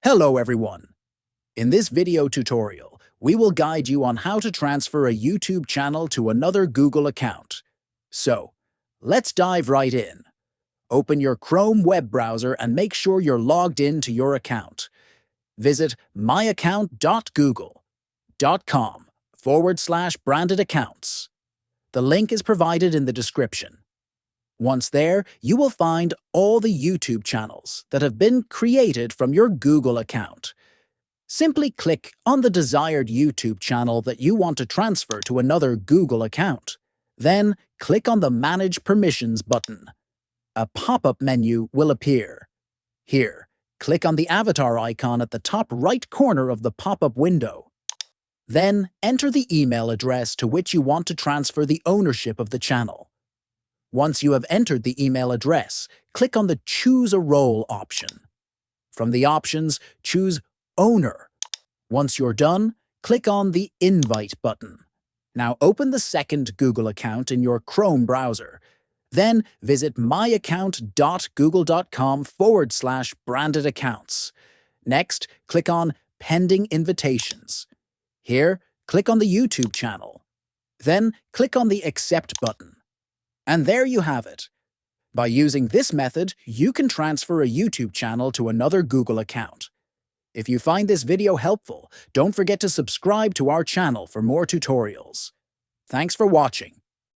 Hello everyone! In this video tutorial, we will guide you on how to transfer a YouTube channel to another Google account. So, let's dive right in. Open your Chrome web browser and make sure you're logged in to your account. Visit myaccount.google.com/branded accounts. The link is provided in the description. Once there, you will find all the YouTube channels that have been created from your Google account. Simply click on the desired YouTube channel that you want to transfer to another Google account. Then, click on the Manage Permissions button. A pop-up menu will appear. Here, click on the avatar icon at the top right corner of the pop-up window. Then, enter the email address to which you want to transfer the ownership of the channel. Once you have entered the email address, click on the Choose a Role option. From the options, choose Owner. Once you're done, click on the Invite button. Now open the second Google account in your Chrome browser. Then visit myaccount.google.com/branded accounts. Next, click on Pending Invitations. Here, click on the YouTube channel. Then click on the Accept button. And there you have it. By using this method, you can transfer a YouTube channel to another Google account. If you find this video helpful, don't forget to subscribe to our channel for more tutorials. Thanks for watching.